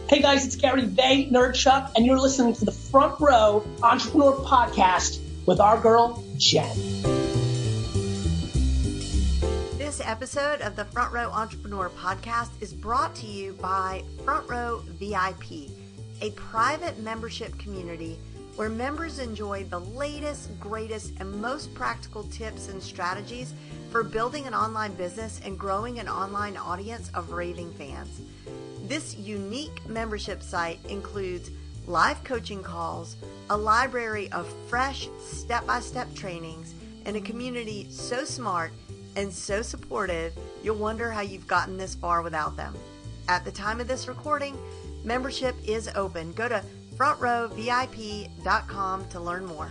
Hey guys, it's Gary Vaynerchuk, and you're listening to the Front Row Entrepreneur Podcast with our girl, Jen. This episode of the Front Row Entrepreneur Podcast is brought to you by Front Row VIP, a private membership community where members enjoy the latest, greatest, and most practical tips and strategies for building an online business and growing an online audience of raving fans. This unique membership site includes live coaching calls, a library of fresh step-by-step trainings, and a community so smart and so supportive, you'll wonder how you've gotten this far without them. At the time of this recording, membership is open. Go to frontrowvip.com to learn more.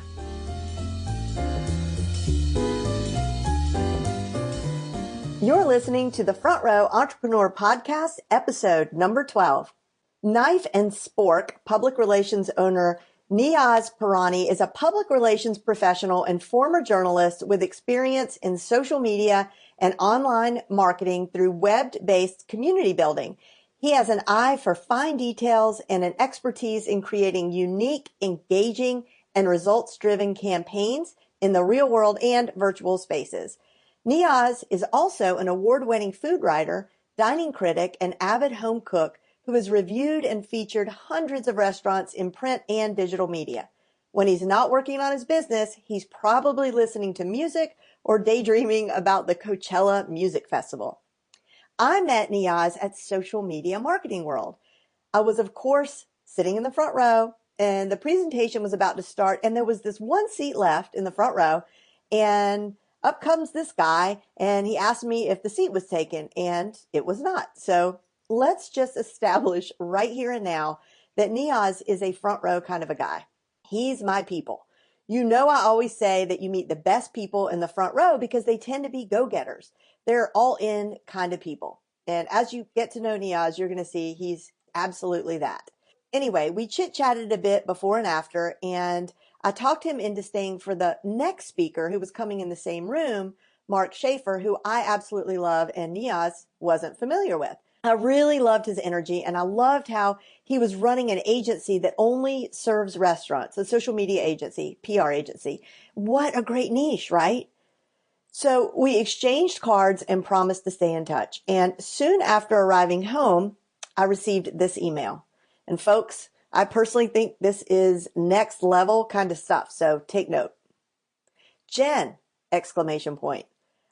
You're listening to the Front Row Entrepreneur Podcast, episode number 12. Knife and Spork public relations owner Niyaz Pirani is a public relations professional and former journalist with experience in social media and online marketing through web-based community building. He has an eye for fine details and an expertise in creating unique, engaging, and results-driven campaigns in the real world and virtual spaces. Niyaz is also an award-winning food writer, dining critic, and avid home cook who has reviewed and featured hundreds of restaurants in print and digital media. When he's not working on his business, he's probably listening to music or daydreaming about the Coachella Music Festival. I met Niyaz at Social Media Marketing World. I was, of course, sitting in the front row, and the presentation was about to start, and there was this one seat left in the front row, and up comes this guy, and he asked me if the seat was taken, and it was not. So let's just establish right here and now that Niyaz is a front row kind of a guy. He's my people. You know, I always say that you meet the best people in the front row because they tend to be go-getters. They're all in kind of people. And as you get to know Niyaz, you're going to see he's absolutely that. Anyway, we chit-chatted a bit before and after, and I talked him into staying for the next speaker who was coming in the same room, Mark Schaefer, who I absolutely love and Niyaz wasn't familiar with. I really loved his energy, and I loved how he was running an agency that only serves restaurants, a social media agency, PR agency. What a great niche, right? So we exchanged cards and promised to stay in touch. And soon after arriving home, I received this email. And folks, I personally think this is next level kind of stuff, so take note. Jen, exclamation point.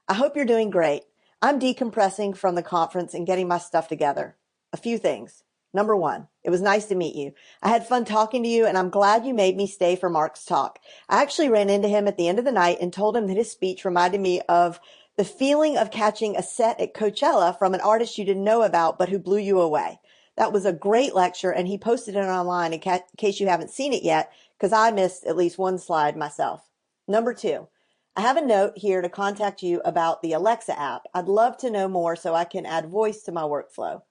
I hope you're doing great. I'm decompressing from the conference and getting my stuff together. A few things. Number one, it was nice to meet you. I had fun talking to you, and I'm glad you made me stay for Mark's talk. I actually ran into him at the end of the night and told him that his speech reminded me of the feeling of catching a set at Coachella from an artist you didn't know about but who blew you away. That was a great lecture, and he posted it online in case you haven't seen it yet, because I missed at least one slide myself. Number two, I have a note here to contact you about the Alexa app. I'd love to know more so I can add voice to my workflow.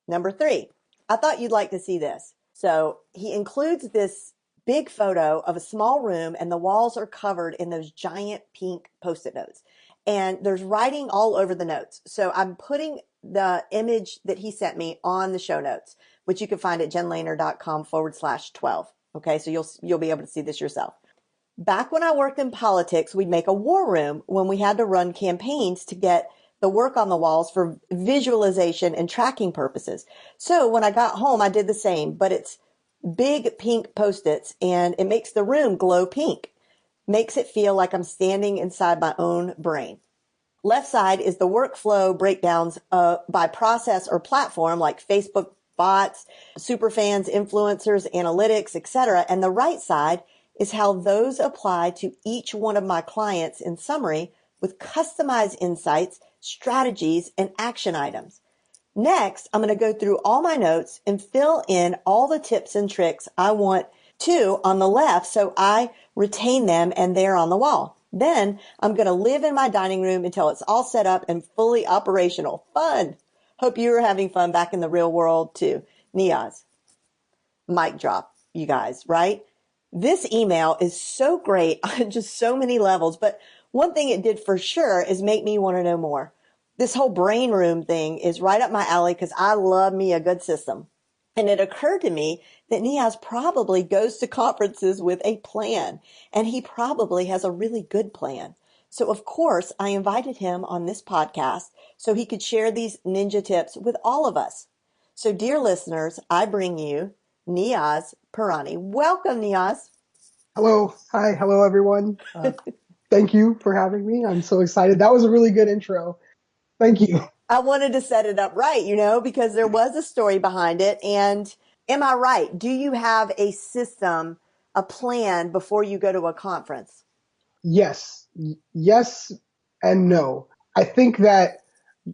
Number three, I thought you'd like to see this. So he includes this big photo of a small room, and the walls are covered in those giant pink Post-it notes. And there's writing all over the notes. So I'm putting the image that he sent me on the show notes, which you can find at jenlehner.com/12. Okay, so you'll be able to see this yourself. Back when I worked in politics, we'd make a war room when we had to run campaigns to get the work on the walls for visualization and tracking purposes. So when I got home, I did the same, but it's big pink Post-its, and it makes the room glow pink. Makes it feel like I'm standing inside my own brain. Left side is the workflow breakdowns by process or platform, like Facebook bots, superfans, influencers, analytics, etc. And the right side is how those apply to each one of my clients in summary, with customized insights, strategies, and action items. Next, I'm going to go through all my notes and fill in all the tips and tricks I want to on the left so I retain them and they're on the wall. Then I'm going to live in my dining room until it's all set up and fully operational. Fun. Hope you are having fun back in the real world too. Niyaz. Mic drop, you guys, right? This email is so great on just so many levels, but one thing it did for sure is make me want to know more. This whole brain room thing is right up my alley because I love me a good system. And it occurred to me that Niyaz probably goes to conferences with a plan, and he probably has a really good plan. So of course, I invited him on this podcast so he could share these ninja tips with all of us. So dear listeners, I bring you Niyaz Pirani. Welcome, Niyaz. Hello. Hi. Hello, everyone. Thank you for having me. I'm so excited. That was a really good intro. Thank you. I wanted to set it up right, because there was a story behind it. And am I right? Do you have a system, a plan before you go to a conference? Yes. Yes and no. I think that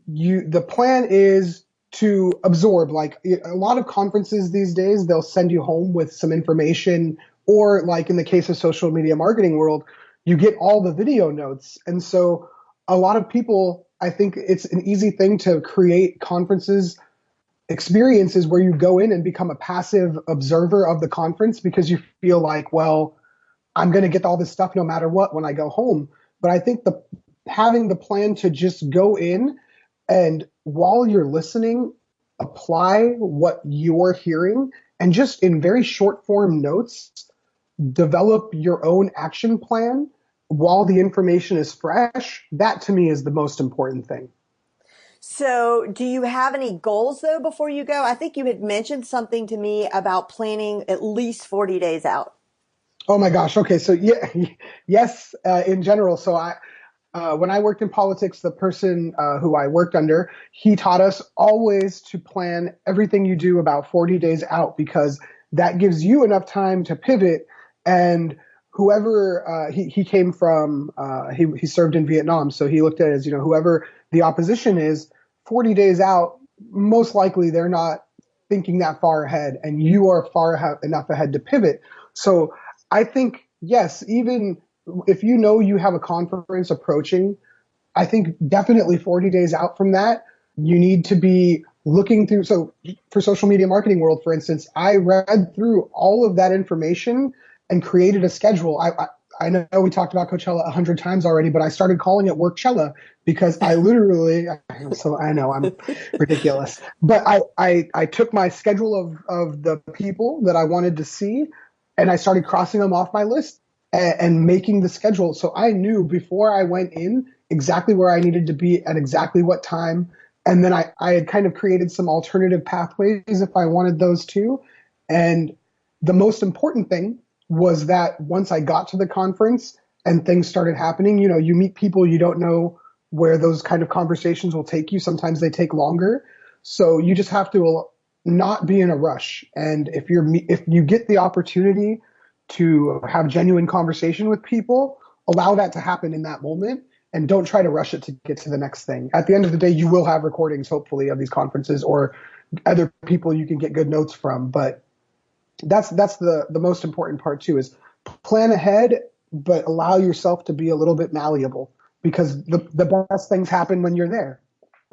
the plan is to absorb, like a lot of conferences these days, they'll send you home with some information, or like in the case of social media marketing world, you get all the video notes. And so a lot of people, I think it's an easy thing to create conferences experiences where you go in and become a passive observer of the conference because you feel like, well, I'm going to get all this stuff no matter what when I go home. But I think having the plan to just go in and while you're listening, apply what you're hearing and just in very short form notes, develop your own action plan while the information is fresh. That to me is the most important thing. So do you have any goals though before you go? I think you had mentioned something to me about planning at least 40 days out. Oh my gosh. Okay. So yeah, yes, in general. So when I worked in politics, the person who I worked under, he taught us always to plan everything you do about 40 days out because that gives you enough time to pivot. And whoever he came from, he served in Vietnam. So he looked at it as, whoever the opposition is 40 days out, most likely they're not thinking that far ahead and you are enough ahead to pivot. So I think, yes, even if you have a conference approaching, I think definitely 40 days out from that, you need to be looking through. So for social media marketing world, for instance, I read through all of that information and created a schedule. I know we talked about Coachella 100 times already, but I started calling it Workchella because I literally, so I know I'm ridiculous, but I took my schedule of the people that I wanted to see and I started crossing them off my list and making the schedule. So I knew before I went in exactly where I needed to be at exactly what time. And then I had kind of created some alternative pathways if I wanted those too. And the most important thing was that once I got to the conference and things started happening, you meet people, you don't know where those kind of conversations will take you. Sometimes they take longer. So you just have to not be in a rush. And if you get the opportunity to have genuine conversation with people, allow that to happen in that moment and don't try to rush it to get to the next thing. At the end of the day, you will have recordings, hopefully, of these conferences or other people you can get good notes from. But that's the most important part too, is plan ahead, but allow yourself to be a little bit malleable because the best things happen when you're there.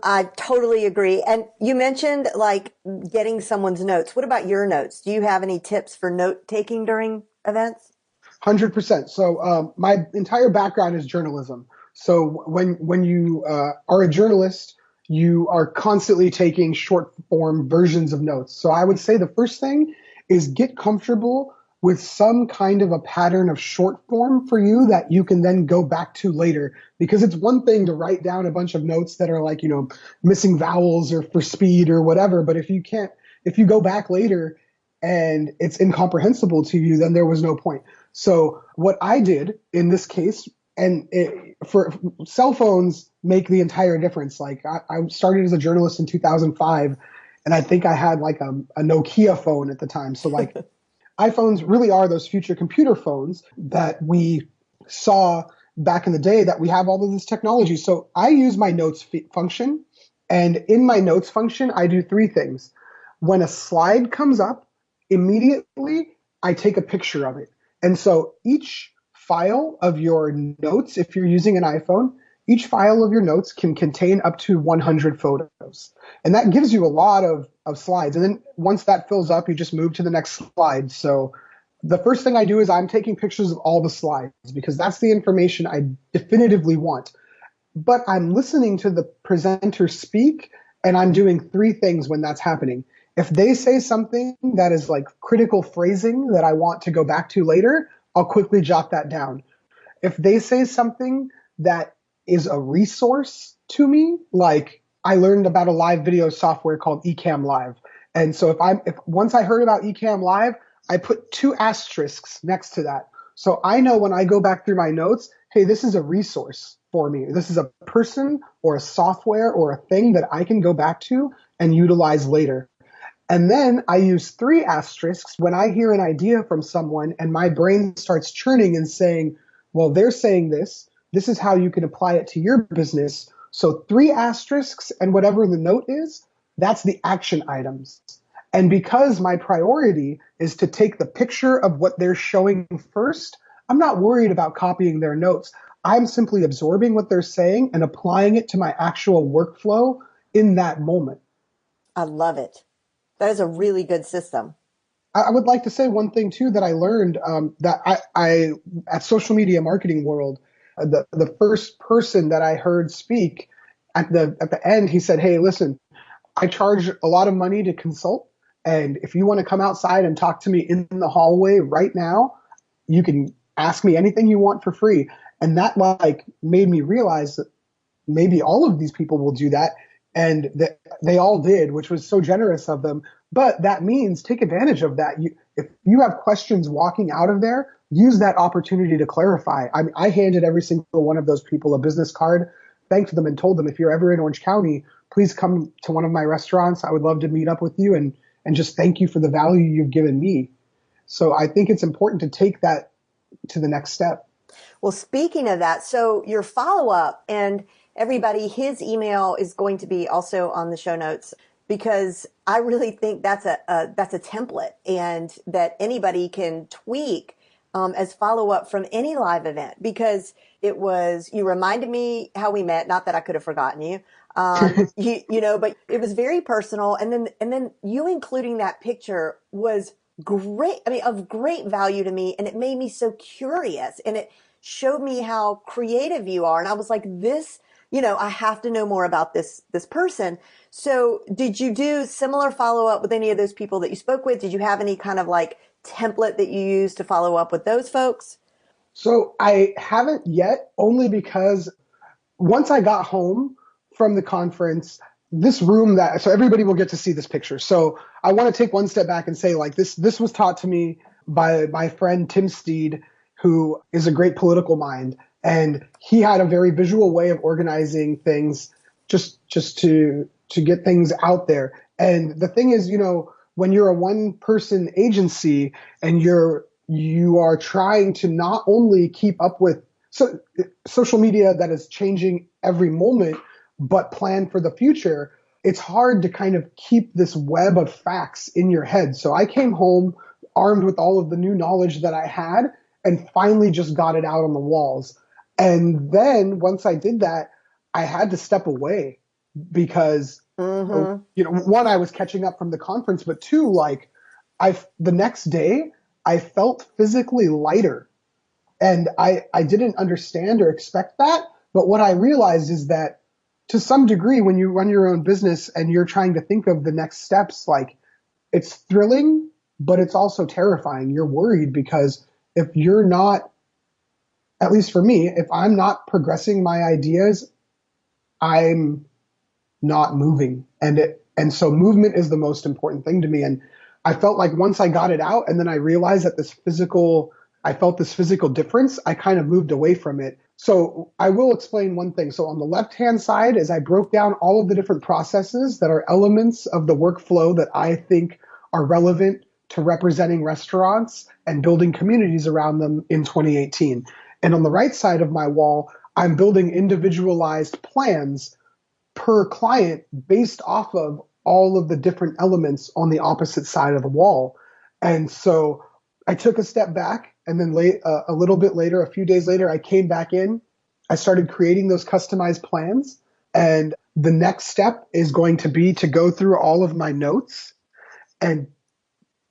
I totally agree. And you mentioned like getting someone's notes. What about your notes? Do you have any tips for note taking during events? 100%. So my entire background is journalism. So when you are a journalist, you are constantly taking short form versions of notes. So I would say the first thing is get comfortable with some kind of a pattern of short form for you that you can then go back to later. Because it's one thing to write down a bunch of notes that are like, missing vowels or for speed or whatever. But if you go back later and it's incomprehensible to you, then there was no point. So what I did in this case, for cell phones make the entire difference. Like I started as a journalist in 2005, and I think I had like a Nokia phone at the time. So like iPhones really are those future computer phones that we saw back in the day that we have all of this technology. So I use my notes function, and in my notes function, I do three things. When a slide comes up, immediately I take a picture of it. And so each file of your notes, if you're using an iPhone, each file of your notes can contain up to 100 photos. And that gives you a lot of slides. And then once that fills up, you just move to the next slide. So the first thing I do is I'm taking pictures of all the slides because that's the information I definitively want. but I'm listening to the presenter speak, and I'm doing three things when that's happening. If they say something that is like critical phrasing that I want to go back to later, I'll quickly jot that down. If they say something that is a resource to me, like I learned about a live video software called Ecamm Live. And so if once I heard about Ecamm Live, I put 2 asterisks next to that. So I know when I go back through my notes, hey, this is a resource for me. This is a person or a software or a thing that I can go back to and utilize later. And then I use 3 asterisks when I hear an idea from someone and my brain starts churning and saying, well, they're saying this. This is how you can apply it to your business. So 3 asterisks and whatever the note is, that's the action items. And because my priority is to take the picture of what they're showing first, I'm not worried about copying their notes. I'm simply absorbing what they're saying and applying it to my actual workflow in that moment. I love it. That is a really good system. I would like to say one thing too that I learned that I at Social Media Marketing World, the first person that I heard speak at the end, he said, "Hey, listen, I charge a lot of money to consult, and if you want to come outside and talk to me in the hallway right now, you can ask me anything you want for free." And that like made me realize that maybe all of these people will do that. And that they all did, which was so generous of them. But that means take advantage of that. If you have questions walking out of there, use that opportunity to clarify. I handed every single one of those people a business card, thanked them and told them, if you're ever in Orange County, please come to one of my restaurants. I would love to meet up with you and just thank you for the value you've given me. So I think it's important to take that to the next step. Well, speaking of that, so your follow-up, and everybody, his email is going to be also on the show notes, because I really think that's a template, and that anybody can tweak as follow-up from any live event, because you reminded me how we met. Not that I could have forgotten you. But it was very personal. And then you including that picture was great. I mean, of great value to me. And it made me so curious, and it showed me how creative you are. And I was like, I have to know more about this person. So did you do similar follow up with any of those people that you spoke with? Did you have any kind of like template that you used to follow up with those folks? So I haven't yet, only because once I got home from the conference, so everybody will get to see this picture. So I want to take one step back and say, like, this was taught to me by my friend Tim Steed, who is a great political mind. And he had a very visual way of organizing things just to get things out there. And the thing is, when you're a one person agency and you are trying to not only keep up with social media that is changing every moment, but plan for the future, it's hard to kind of keep this web of facts in your head. So I came home armed with all of the new knowledge that I had and finally just got it out on the walls. And then once I did that, I had to step away because, one, I was catching up from the conference, but 2, like the next day I felt physically lighter, and I didn't understand or expect that. But what I realized is that to some degree, when you run your own business and you're trying to think of the next steps, like it's thrilling, but it's also terrifying. You're worried because if you're not, at least for me, if I'm not progressing my ideas, I'm not moving. And so movement is the most important thing to me. And I felt like once I got it out and then I realized that I felt this physical difference, I kind of moved away from it. So I will explain one thing. So on the left-hand side is I broke down all of the different processes that are elements of the workflow that I think are relevant to representing restaurants and building communities around them in 2018. And on the right side of my wall, I'm building individualized plans per client based off of all of the different elements on the opposite side of the wall. And so I took a step back, and then a little bit later, a few days later, I came back in. I started creating those customized plans. And the next step is going to be to go through all of my notes and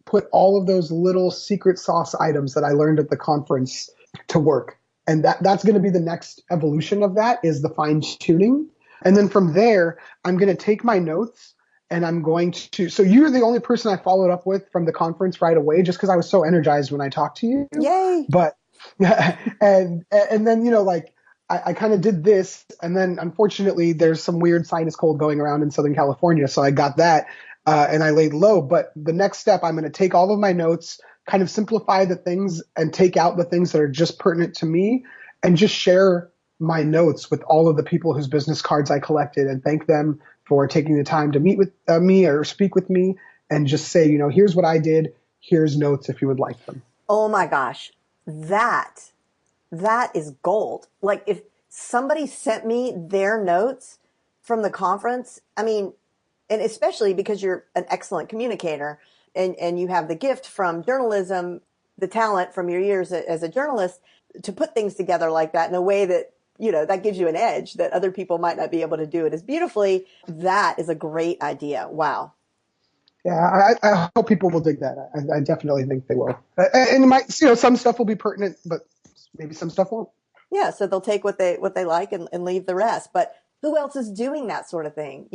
put all of those little secret sauce items that I learned at the conference to work. And that's going to be the next evolution of that, is the fine tuning. And then from there, I'm going to take my notes and I'm going to, so you're the only person I followed up with from the conference right away, just because I was so energized when I talked to you. Yay. But, and then, like, I kind of did this, and then unfortunately there's some weird sinus cold going around in Southern California. So I got that, and I laid low. But the next step, I'm going to take all of my notes, kind of simplify the things and take out the things that are just pertinent to me, and just share my notes with all of the people whose business cards I collected, and thank them for taking the time to meet with me or speak with me, and just say, here's what I did. Here's notes if you would like them. Oh my gosh. That is gold. Like, if somebody sent me their notes from the conference, I mean, and especially because you're an excellent communicator and you have the gift from journalism, the talent from your years as a journalist to put things together like that in a way that, that gives you an edge that other people might not be able to do it as beautifully. That is a great idea. Wow. Yeah, I hope people will dig that. I definitely think they will. And it might, some stuff will be pertinent, but maybe some stuff won't. Yeah, so they'll take what they like and leave the rest. But who else is doing that sort of thing?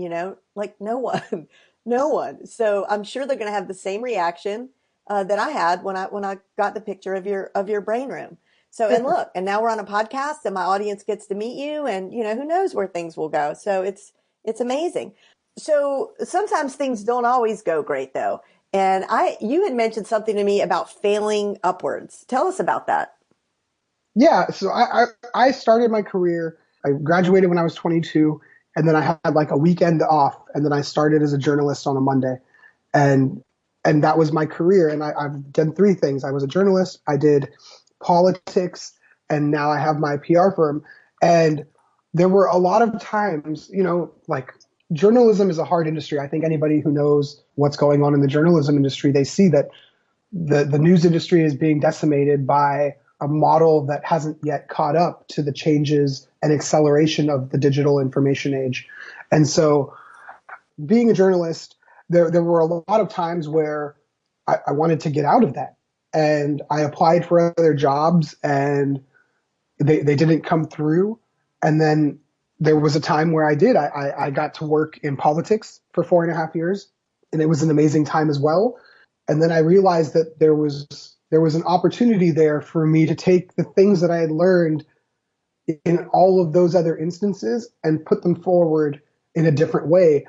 Like no one, no one. So I'm sure they're going to have the same reaction that I had when I got the picture of your brain room. So, and look, and now we're on a podcast, and my audience gets to meet you, and who knows where things will go. So it's amazing. So sometimes things don't always go great though. And you had mentioned something to me about failing upwards. Tell us about that. Yeah, so I started my career. I graduated when I was 22, and then I had like a weekend off, and then I started as a journalist on a Monday, and that was my career. And I've done three things. I was a journalist, I did politics, and now I have my PR firm. And there were a lot of times, like, journalism is a hard industry. I think anybody who knows what's going on in the journalism industry, they see that the news industry is being decimated by a model that hasn't yet caught up to the changes and acceleration of the digital information age. And so being a journalist, there were a lot of times where I wanted to get out of that. And I applied for other jobs, and they didn't come through. And then there was a time where I did. I got to work in politics for 4.5 years, and it was an amazing time as well. And then I realized that there was an opportunity there for me to take the things that I had learned in all of those other instances and put them forward in a different way.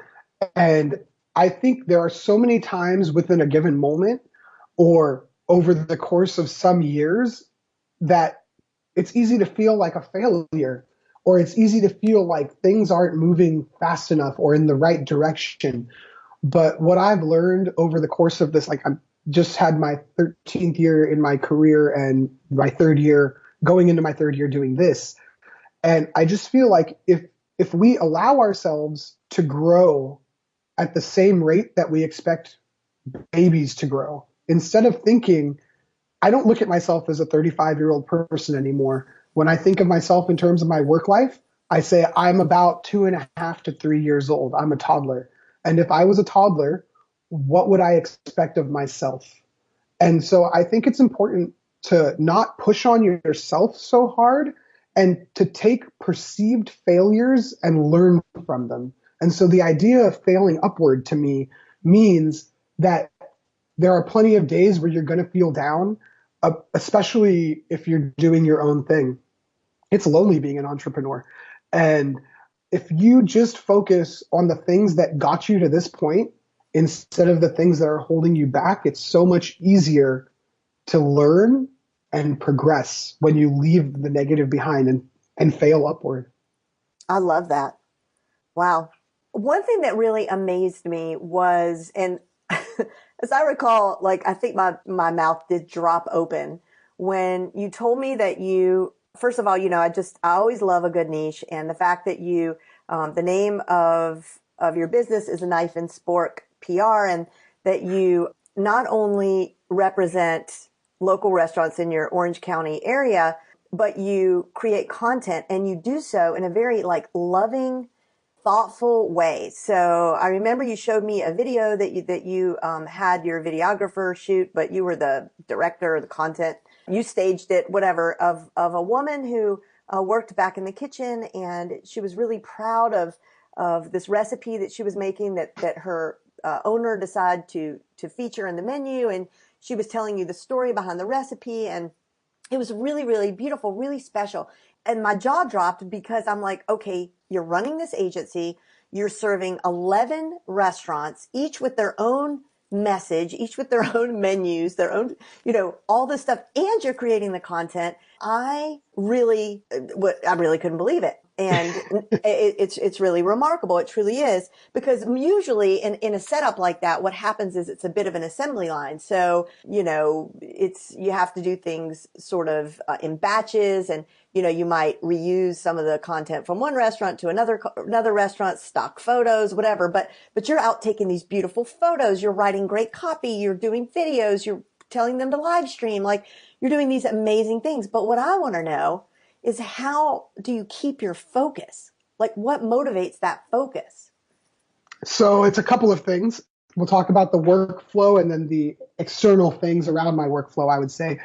And I think there are so many times within a given moment or over the course of some years that it's easy to feel like a failure, or it's easy to feel like things aren't moving fast enough or in the right direction. But what I've learned over the course of this, like, I'm just had my 13th year in my career and my going into my third year doing this. And I just feel like if we allow ourselves to grow at the same rate that we expect babies to grow, instead of thinking, I don't look at myself as a 35-year-old person anymore. When I think of myself in terms of my work life, I say I'm about 2.5 to 3 years old. I'm a toddler. And if I was a toddler, what would I expect of myself? And so I think it's important to not push on yourself so hard, and to take perceived failures and learn from them. And so the idea of failing upward to me means that there are plenty of days where you're going to feel down, especially if you're doing your own thing. It's lonely being an entrepreneur. And if you just focus on the things that got you to this point instead of the things that are holding you back, it's so much easier to learn and progress when you leave the negative behind and fail upward. I love that. Wow. One thing that really amazed me was, and as I recall, like, I think my mouth did drop open when you told me that first of all, I always love a good niche, and the fact that the name of your business is a Knife and Spork PR, and that you not only represent local restaurants in your Orange County area, but you create content, and you do so in a very loving, thoughtful way. So I remember you showed me a video that you had your videographer shoot, but you were the director of the content. you staged it, whatever, of a woman who worked back in the kitchen, and she was really proud of this recipe that she was making that her owner decided to feature in the menu, and she was telling you the story behind the recipe, and it was really, really beautiful, really special. And my jaw dropped because I'm like, okay, you're running this agency. You're serving 11 restaurants, each with their own message, each with their own menus, their own, all this stuff. And you're creating the content. I really couldn't believe it. And it's really remarkable. It truly is, because usually in a setup like that, what happens is it's a bit of an assembly line. So, you have to do things sort of in batches, and, you might reuse some of the content from one restaurant to another restaurant, stock photos, whatever. But you're out taking these beautiful photos. You're writing great copy. You're doing videos. You're telling them to live stream. Like, you're doing these amazing things. But what I want to know is, how do you keep your focus? Like, what motivates that focus? So it's a couple of things. We'll talk about the workflow and then the external things around my workflow, I would say.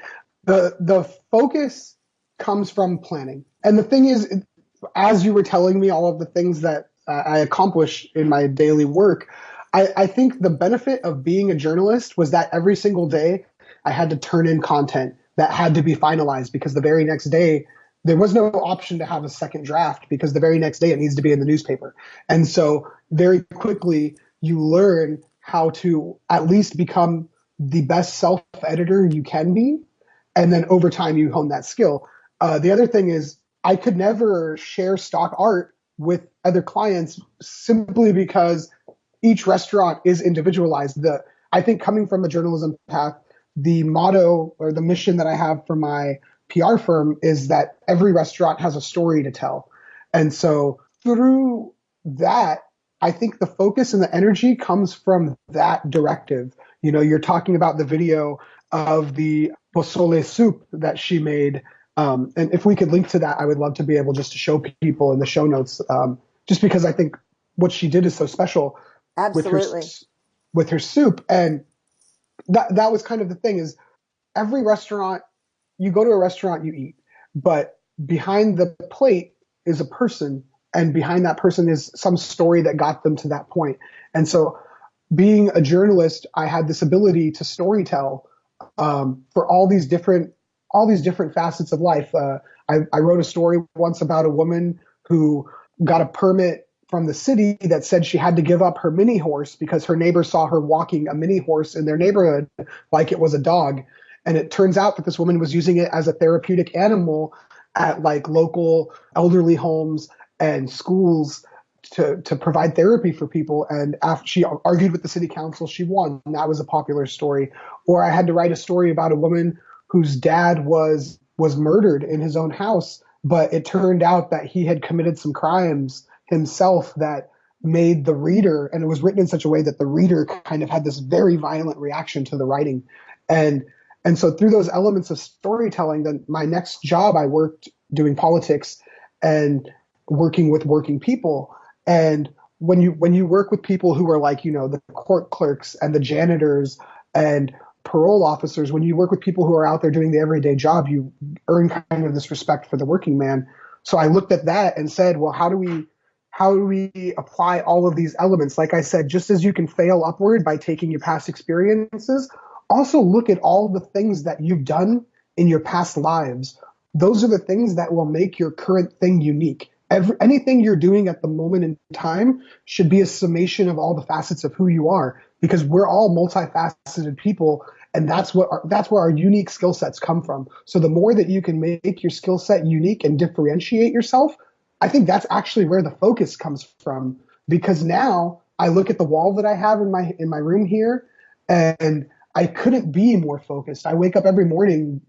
The focus comes from planning. And the thing is, as you were telling me all of the things that I accomplish in my daily work, I think the benefit of being a journalist was that every single day I had to turn in content that had to be finalized, because the very next day there was no option to have a second draft, because the very next day it needs to be in the newspaper. And so very quickly you learn how to at least become the best self-editor you can be. And then over time you hone that skill. The other thing is, I could never share stock art with other clients simply because each restaurant is individualized. I think, coming from the journalism path, the motto or the mission that I have for my PR firm is that every restaurant has a story to tell. And so through that, I think the focus and the energy comes from that directive. You're talking about the video of the pozole soup that she made. And if we could link to that, I would love to be able just to show people in the show notes, just because I think what she did is so special. Absolutely. With her soup. And that was kind of the thing, is every restaurant, you go to a restaurant, you eat, but behind the plate is a person, and behind that person is some story that got them to that point. And so, being a journalist, I had this ability to storytell for all these different facets of life. I wrote a story once about a woman who got a permit from the city that said she had to give up her mini horse because her neighbor saw her walking a mini horse in their neighborhood like it was a dog. And it turns out that this woman was using it as a therapeutic animal at like local elderly homes and schools to provide therapy for people. And after she argued with the city council, she won. And that was a popular story. Or I had to write a story about a woman whose dad was murdered in his own house, but it turned out that he had committed some crimes himself that made the reader, and it was written in such a way that the reader kind of had this very violent reaction to the writing. And so through those elements of storytelling, then my next job, I worked doing politics and working with working people. And when you work with people who are like, the court clerks and the janitors and parole officers, when you work with people who are out there doing the everyday job, you earn kind of this respect for the working man. So I looked at that and said, well, how do we apply all of these elements? Like I said, just as you can fail upward by taking your past experiences, also look at all the things that you've done in your past lives. Those are the things that will make your current thing unique. Anything you're doing at the moment in time should be a summation of all the facets of who you are, because we're all multifaceted people, and that's where our unique skill sets come from. So the more that you can make your skill set unique and differentiate yourself, I think that's actually where the focus comes from. Because now I look at the wall that I have in my room here, and I couldn't be more focused. I wake up every morning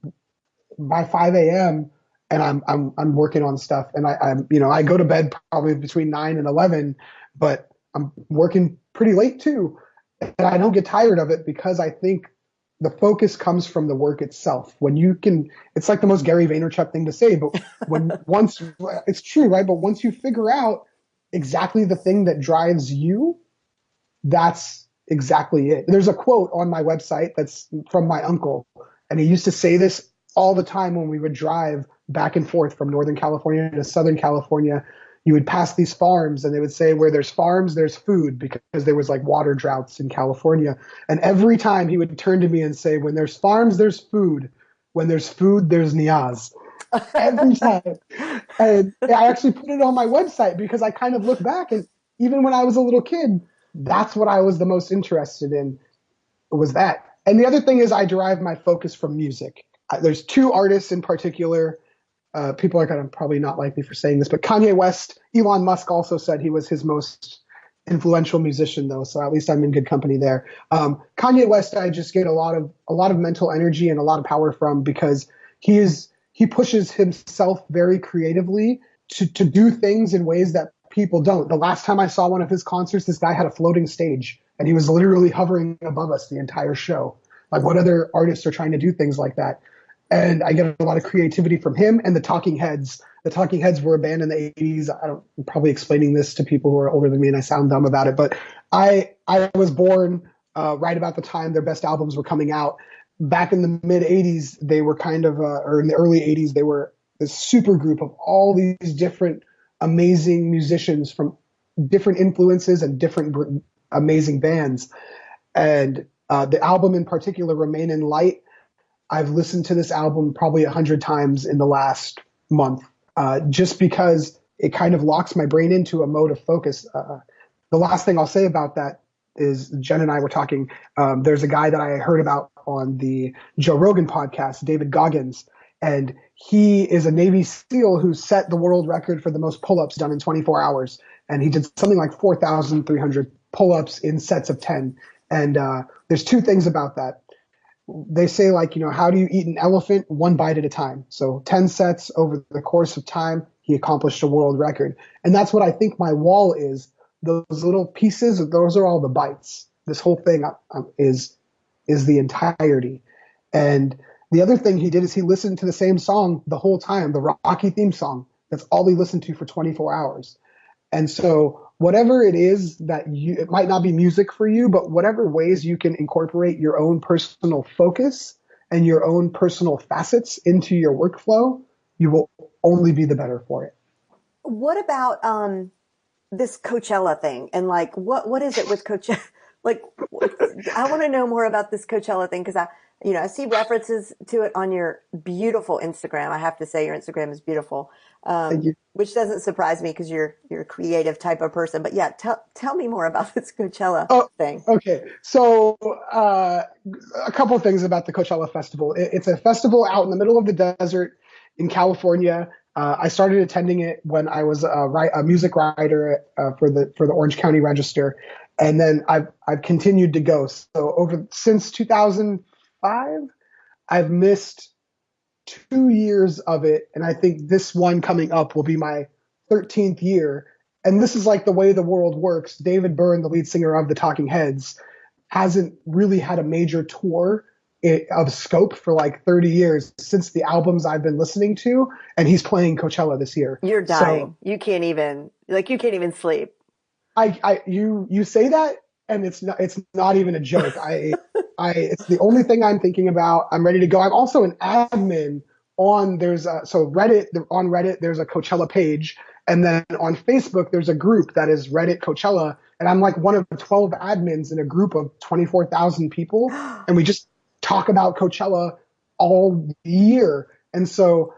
by 5 a.m. and I'm working on stuff, and I go to bed probably between 9 and 11, but I'm working pretty late too, and I don't get tired of it, because I think the focus comes from the work itself. When you can, it's like the most Gary Vaynerchuk thing to say, but once it's true, right? But once you figure out exactly the thing that drives you, that's exactly it. There's a quote on my website that's from my uncle, and he used to say this all the time when we would drive back and forth from Northern California to Southern California. You would pass these farms and they would say, where there's farms, there's food, because there was like water droughts in California. And every time he would turn to me and say, when there's farms, there's food. When there's food, there's Niyaz. Every time. And I actually put it on my website because I kind of look back, and even when I was a little kid, that's what I was the most interested in, was that. And the other thing is I derive my focus from music. There's two artists in particular. People are going to probably not like me for saying this, but Kanye West, Elon Musk also said he was his most influential musician, though, so at least I'm in good company there. Kanye West, I just get a lot of mental energy and a lot of power from, because he pushes himself very creatively to do things in ways that people don't. The last time I saw one of his concerts, this guy had a floating stage, and he was literally hovering above us the entire show. Like, what other artists are trying to do things like that? And I get a lot of creativity from him and the Talking Heads. The Talking Heads were a band in the 80s. I'm probably explaining this to people who are older than me and I sound dumb about it, but I was born right about the time their best albums were coming out. Back in the mid 80s, they were kind of, or in the early 80s, they were this super group of all these different amazing musicians from different influences and different amazing bands. And the album in particular, Remain in Light, I've listened to this album probably 100 times in the last month, just because it kind of locks my brain into a mode of focus. The last thing I'll say about that is Jen and I were talking. There's a guy that I heard about on the Joe Rogan podcast, David Goggins, and he is a Navy SEAL who set the world record for the most pull-ups done in 24 hours. And he did something like 4,300 pull-ups in sets of 10. And there's two things about that. They say, like, how do you eat an elephant? One bite at a time. So 10 sets over the course of time, he accomplished a world record. And that's what I think my wall is. Those little pieces, those are all the bites. This whole thing is the entirety. And the other thing he did is he listened to the same song the whole time, the Rocky theme song. That's all he listened to for 24 hours. And so whatever it is it might not be music for you, but whatever ways you can incorporate your own personal focus and your own personal facets into your workflow, you will only be the better for it. What about this Coachella thing? And like, what is it with Coachella? Like, I want to know more about this Coachella thing, because I see references to it on your beautiful Instagram. I have to say your Instagram is beautiful, which doesn't surprise me because you're a creative type of person. But yeah, tell me more about this Coachella thing. Okay, so a couple of things about the Coachella Festival. It's a festival out in the middle of the desert in California. I started attending it when I was a music writer for the Orange County Register, and then I've continued to go. So since 2005, I've missed 2 years of it, and I think this one coming up will be my 13th year. And this is like the way the world works. David Byrne, the lead singer of the Talking Heads, hasn't really had a major tour of scope for like 30 years since the albums I've been listening to, and he's playing Coachella this year. You're dying. So, you can't even sleep. You say that, and it's not even a joke. It's the only thing I'm thinking about. I'm ready to go. I'm also an admin on Reddit, there's a Coachella page, and then on Facebook there's a group that is Reddit Coachella, and I'm like one of 12 admins in a group of 24,000 people, and we just talk about Coachella all year. And so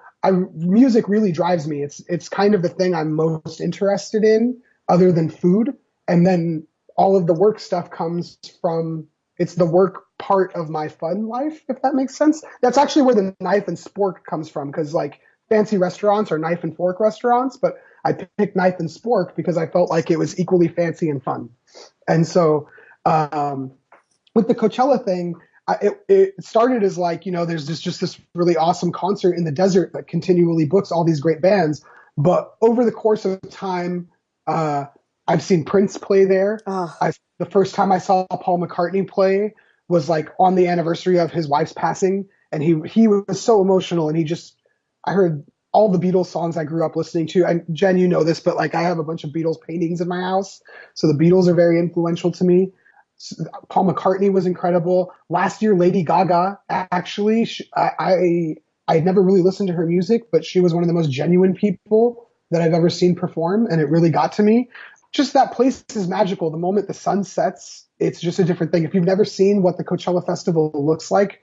music really drives me. It's kind of the thing I'm most interested in, other than food. And then all of the work stuff comes from, it's the work part of my fun life, if that makes sense. That's actually where the knife and spork comes from, because like fancy restaurants are knife and fork restaurants, but I picked knife and spork because I felt like it was equally fancy and fun. And so with the Coachella thing, it started as like, there's just this really awesome concert in the desert that continually books all these great bands. But over the course of time, I've seen Prince play there. The first time I saw Paul McCartney play was like on the anniversary of his wife's passing. And he was so emotional. And I heard all the Beatles songs I grew up listening to. And Jen, you know this, but like I have a bunch of Beatles paintings in my house. So the Beatles are very influential to me. Paul McCartney was incredible. Last year, Lady Gaga, actually, I I had never really listened to her music, but she was one of the most genuine people that I've ever seen perform, and it really got to me. Just that place is magical. The moment the sun sets, it's just a different thing. If you've never seen what the Coachella Festival looks like,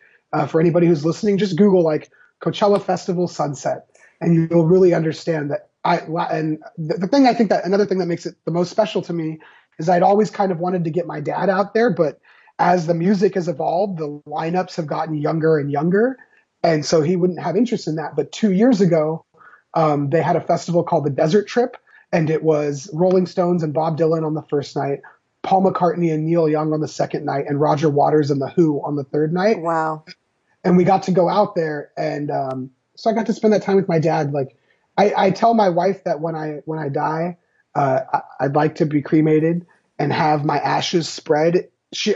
for anybody who's listening, just Google like Coachella Festival sunset, and you'll really understand that. And the thing I think that another thing that makes it the most special to me is I'd always kind of wanted to get my dad out there, but as the music has evolved, the lineups have gotten younger and younger, and so he wouldn't have interest in that. But 2 years ago, they had a festival called the Desert Trip, and it was Rolling Stones and Bob Dylan on the first night, Paul McCartney and Neil Young on the second night, and Roger Waters and The Who on the third night. Wow. And we got to go out there, and so I got to spend that time with my dad. Like, I tell my wife that when I die, I'd like to be cremated and have my ashes spread.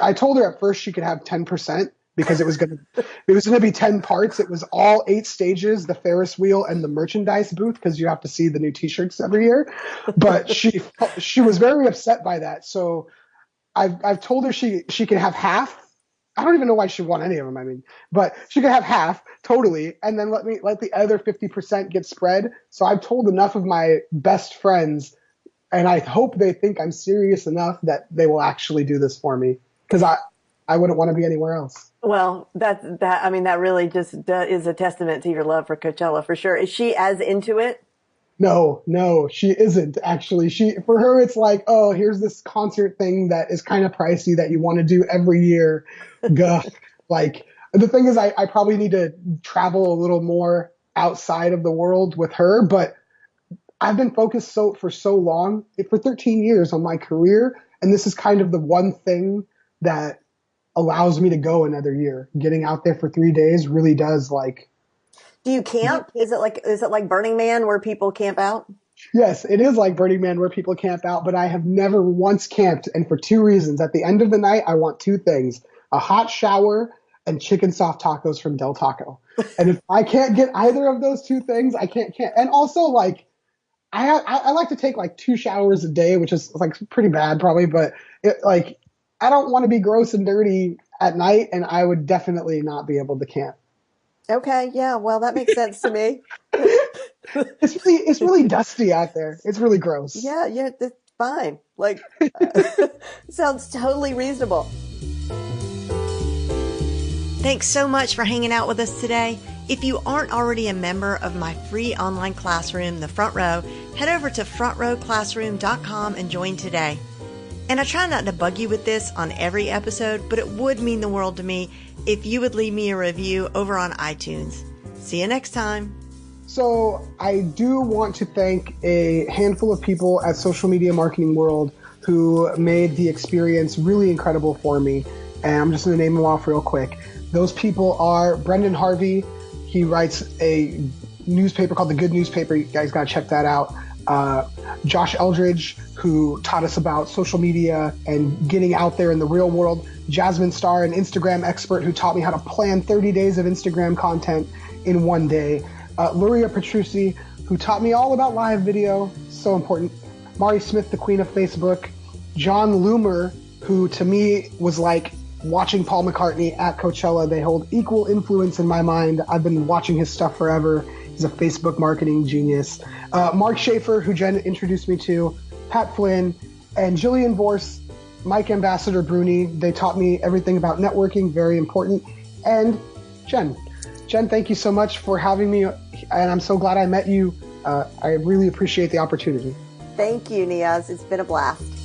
I told her at first she could have 10% because it was gonna be 10 parts. It was all 8 stages, the Ferris wheel, and the merchandise booth, because you have to see the new T-shirts every year. But she was very upset by that. So I've told her she can have half. I don't even know why she want any of them. I mean, but she could have half totally, and then let the other 50% get spread. So I've told enough of my best friends, and I hope they think I'm serious enough that they will actually do this for me, because I wouldn't want to be anywhere else. Well, that really just is a testament to your love for Coachella, for sure. Is she as into it? No, she isn't actually. For her, it's like, oh, here's this concert thing that is kind of pricey that you want to do every year. Gah. Like, the thing is, I probably need to travel a little more outside of the world with her, but I've been focused for so long, for 13 years on my career, and this is kind of the one thing that allows me to go another year. Getting out there for 3 days really does, like. Do you camp? Is it like Burning Man where people camp out? Yes, it is like Burning Man where people camp out, but I have never once camped, and for 2 reasons. At the end of the night, I want 2 things: a hot shower and chicken soft tacos from Del Taco. And if I can't get either of those 2 things, I can't camp. And also, like, I like to take like 2 showers a day, which is like pretty bad probably, but I don't want to be gross and dirty at night, and I would definitely not be able to camp. Okay, yeah, well, that makes sense to me. It's really dusty out there. It's really gross. Yeah, it's fine. Like, sounds totally reasonable. Thanks so much for hanging out with us today. If you aren't already a member of my free online classroom, The Front Row, head over to frontrowclassroom.com and join today. And I try not to bug you with this on every episode, but it would mean the world to me if you would leave me a review over on iTunes. See you next time. So I do want to thank a handful of people at Social Media Marketing World who made the experience really incredible for me. And I'm just going to name them off real quick. Those people are Brendan Harvey. He writes a newspaper called The Good Newspaper. You guys got to check that out. Josh Eldridge, who taught us about social media and getting out there in the real world. Jasmine Starr, an Instagram expert who taught me how to plan 30 days of Instagram content in 1 day. Luria Petrucci, who taught me all about live video, so important. Mari Smith, the queen of Facebook. John Loomer, who to me was like watching Paul McCartney at Coachella. They hold equal influence in my mind. I've been watching his stuff forever. He's a Facebook marketing genius. Mark Schaefer, who Jen introduced me to, Pat Flynn, and Jillian Vorse, Mike Ambassador Bruni. They taught me everything about networking, very important. And Jen, thank you so much for having me, and I'm so glad I met you. I really appreciate the opportunity. Thank you, Niyaz. It's been a blast.